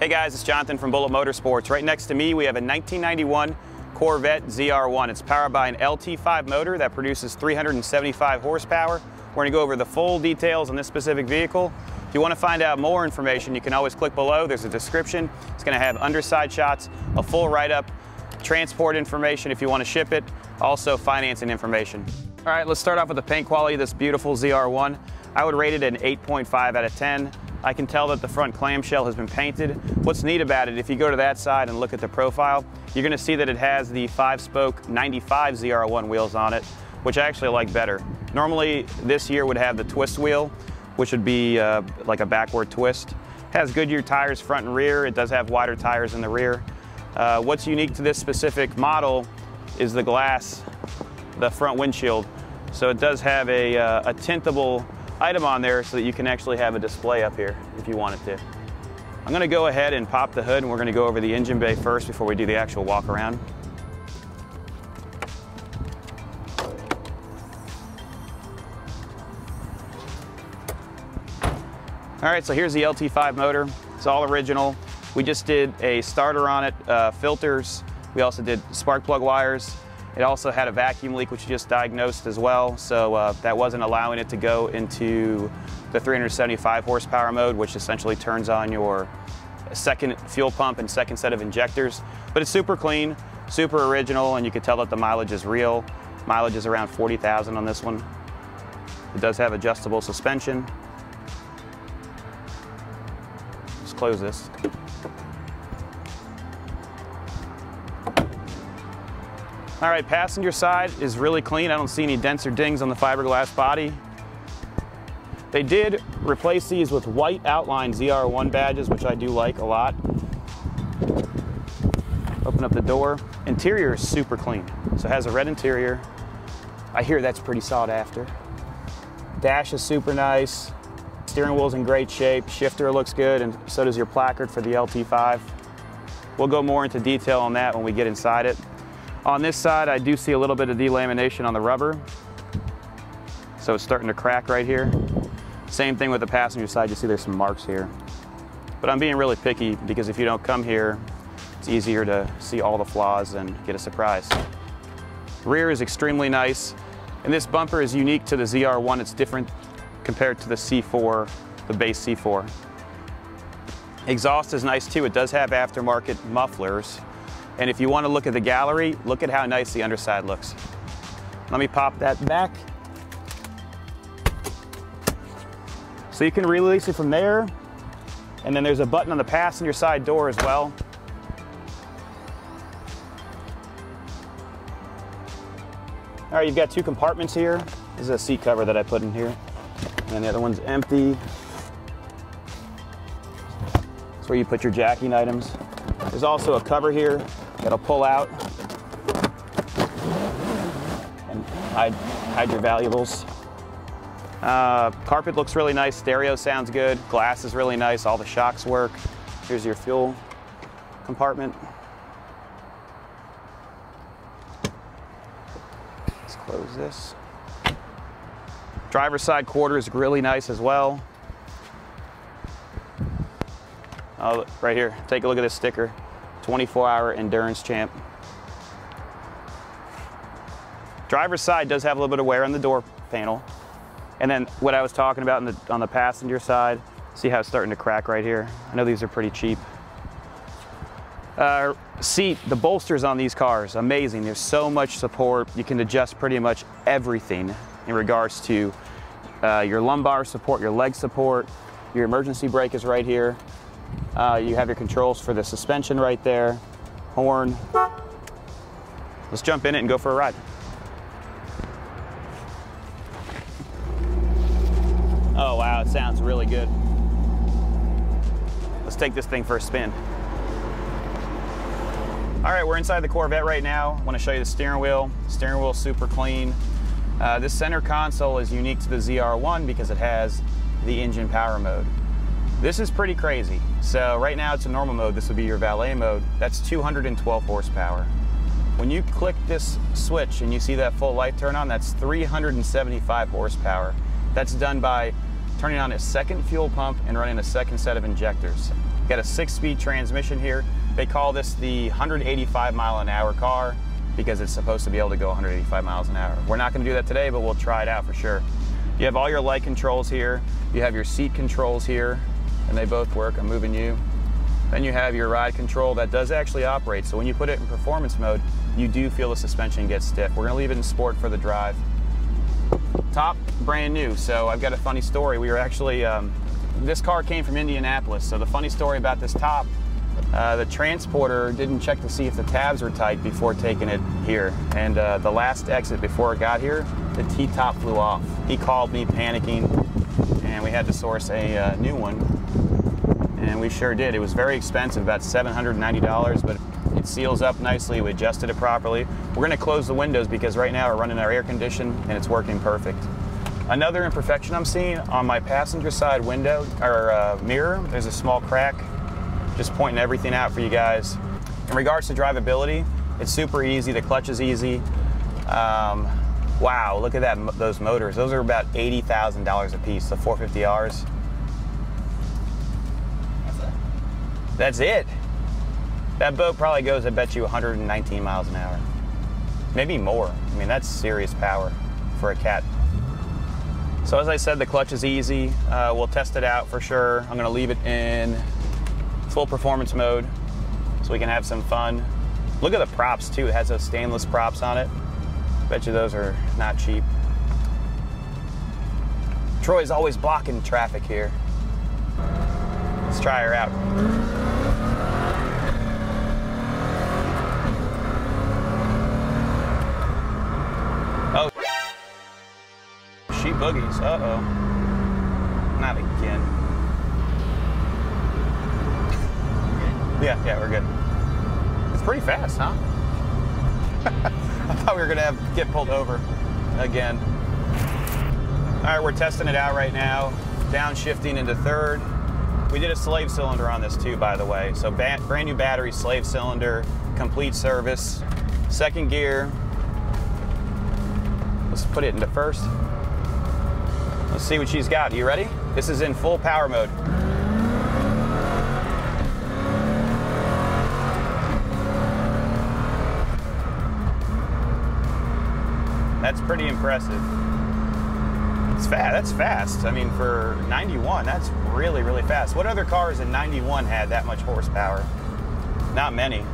Hey guys, it's Jonathan from Motorsports. Right next to me we have a 1991 Corvette ZR1. It's powered by an Lt5 motor that produces 375 horsepower. We're going to go over the full details on this specific vehicle. If you want to find out more information, you can always click below. There's a description. It's going to have underside shots, a full write-up, transport information if you want to ship it, also financing information. All right, let's start off with the paint quality of this beautiful ZR1. I would rate it an 8.5 out of 10. I can tell that the front clamshell has been painted. What's neat about it, if you go to that side and look at the profile, you're going to see that it has the 5-spoke 95 ZR1 wheels on it, which I actually like better. Normally, this year would have the twist wheel, which would be like a backward twist. It has Goodyear tires front and rear. It does have wider tires in the rear. What's unique to this specific model is the glass, the front windshield. So it does have a tintable item on there so that you can actually have a display up here if you wanted to. I'm going to go ahead and pop the hood, and we're going to go over the engine bay first before we do the actual walk around. All right, so here's the Lt5 motor. It's all original. We just did a starter on it, filters. We also did spark plug wires. It also had a vacuum leak, which we just diagnosed as well, so that wasn't allowing it to go into the 375 horsepower mode, which essentially turns on your second fuel pump and second set of injectors. But it's super clean, super original, and you can tell that the mileage is real. Mileage is around 40,000 on this one. It does have adjustable suspension. Let's close this. All right, passenger side is really clean. I don't see any dents or dings on the fiberglass body. They did replace these with white outline ZR1 badges, which I do like a lot. Open up the door. Interior is super clean. So it has a red interior. I hear that's pretty sought after. Dash is super nice. Steering wheel's in great shape. Shifter looks good, and so does your placard for the Lt5. We'll go more into detail on that when we get inside it. On this side, I do see a little bit of delamination on the rubber. So it's starting to crack right here. Same thing with the passenger side, you see there's some marks here. But I'm being really picky because if you don't come here, it's easier to see all the flaws and get a surprise. Rear is extremely nice. And this bumper is unique to the ZR1. It's different compared to the C4, the base C4. Exhaust is nice too. It does have aftermarket mufflers. And if you want to look at the gallery, look at how nice the underside looks. Let me pop that back. So you can release it from there. And then there's a button on the passenger side door as well. All right, you've got two compartments here. This is a seat cover that I put in here. And the other one's empty. That's where you put your jacking items. There's also a cover here that'll pull out and hide your valuables. Carpet looks really nice, stereo sounds good, glass is really nice, all the shocks work. Here's your fuel compartment. Let's close this. Driver's side quarter is really nice as well. Oh, right here, take a look at this sticker. 24-hour endurance champ. Driver's side does have a little bit of wear on the door panel. And then what I was talking about on the passenger side, see how it's starting to crack right here? I know these are pretty cheap. Seat, the bolsters on these cars, amazing. There's so much support. You can adjust pretty much everything in regards to your lumbar support, your leg support. Your emergency brake is right here. You have your controls for the suspension right there, horn. Let's jump in it and go for a ride. Oh wow, it sounds really good. Let's take this thing for a spin. All right, we're inside the Corvette right now. I want to show you the steering wheel. Steering wheel is super clean. This center console is unique to the ZR1 because it has the engine power mode. This is pretty crazy. So right now it's a normal mode. This would be your valet mode. That's 212 horsepower. When you click this switch and you see that full light turn on, that's 375 horsepower. That's done by turning on a second fuel pump and running a second set of injectors. Got a 6-speed transmission here. They call this the 185-mile-an-hour car because it's supposed to be able to go 185 miles an hour. We're not going to do that today, but we'll try it out for sure. You have all your light controls here. You have your seat controls here, and they both work. I'm moving you. Then you have your ride control that does actually operate. So when you put it in performance mode, you do feel the suspension get stiff. We're going to leave it in sport for the drive. Top, brand new. So I've got a funny story. We were actually, this car came from Indianapolis. So the funny story about this top, the transporter didn't check to see if the tabs were tight before taking it here. And the last exit before it got here, the T-top flew off. He called me panicking, and we had to source a new one. And we sure did. It was very expensive, about $790, but it seals up nicely. We adjusted it properly. We're going to close the windows because right now we're running our air condition and it's working perfect. Another imperfection I'm seeing on my passenger side window, or mirror, there's a small crack. Just pointing everything out for you guys. In regards to drivability, it's super easy. The clutch is easy. Wow, look at that, those motors. Those are about $80,000 a piece, the 450Rs. That's it. That boat probably goes, I bet you, 119 miles an hour. Maybe more. I mean, that's serious power for a cat. So as I said, the clutch is easy. We'll test it out for sure. I'm gonna leave it in full performance mode so we can have some fun. Look at the props too. It has those stainless props on it. Bet you those are not cheap. Troy's always blocking traffic here. Let's try her out. Oh, she boogies. Uh-oh. Not again. Yeah, we're good. It's pretty fast, huh? I thought we were gonna get pulled over again. All right, we're testing it out right now. Downshifting into third. We did a slave cylinder on this too, by the way. So brand new battery, slave cylinder, complete service. Second gear. Let's put it into first. Let's see what she's got. You ready? This is in full power mode. That's pretty impressive. It's fast. That's fast. I mean, for 91, that's really, really fast. What other cars in 91 had that much horsepower? Not many.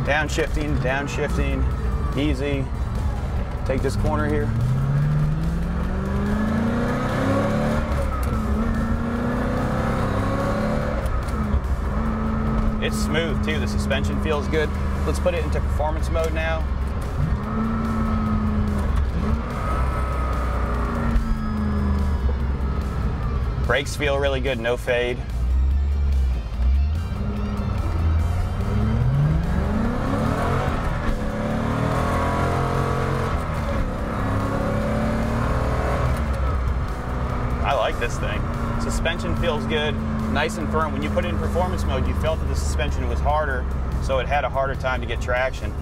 Downshifting, downshifting, easy. Take this corner here. It's smooth too. The suspension feels good. Let's put it into performance mode now. Brakes feel really good, no fade. I like this thing. Suspension feels good, nice and firm. When you put it in performance mode, you felt that the suspension was harder, so it had a harder time to get traction.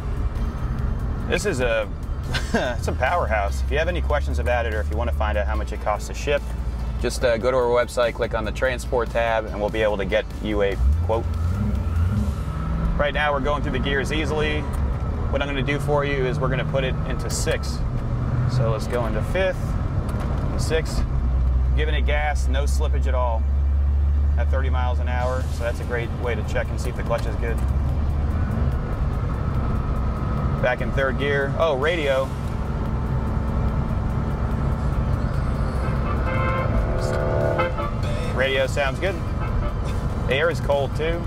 This is it's a powerhouse. If you have any questions about it, or if you want to find out how much it costs to ship, just go to our website, click on the transport tab, and we'll be able to get you a quote. Right now we're going through the gears easily. What I'm going to do for you is we're going to put it into sixth. So let's go into fifth and sixth. Giving it gas, no slippage at all at 30 miles an hour. So that's a great way to check and see if the clutch is good. Back in third gear. Oh, radio. Radio sounds good. The air is cold too.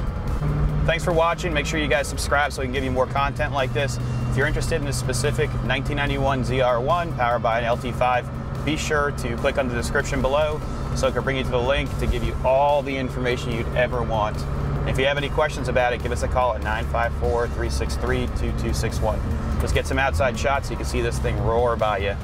Thanks for watching. Make sure you guys subscribe so we can give you more content like this. If you're interested in a specific 1991 ZR1 powered by an Lt5, be sure to click on the description below so it can bring you to the link to give you all the information you'd ever want. And if you have any questions about it, give us a call at 954-363-2261. Let's get some outside shots so you can see this thing roar by you.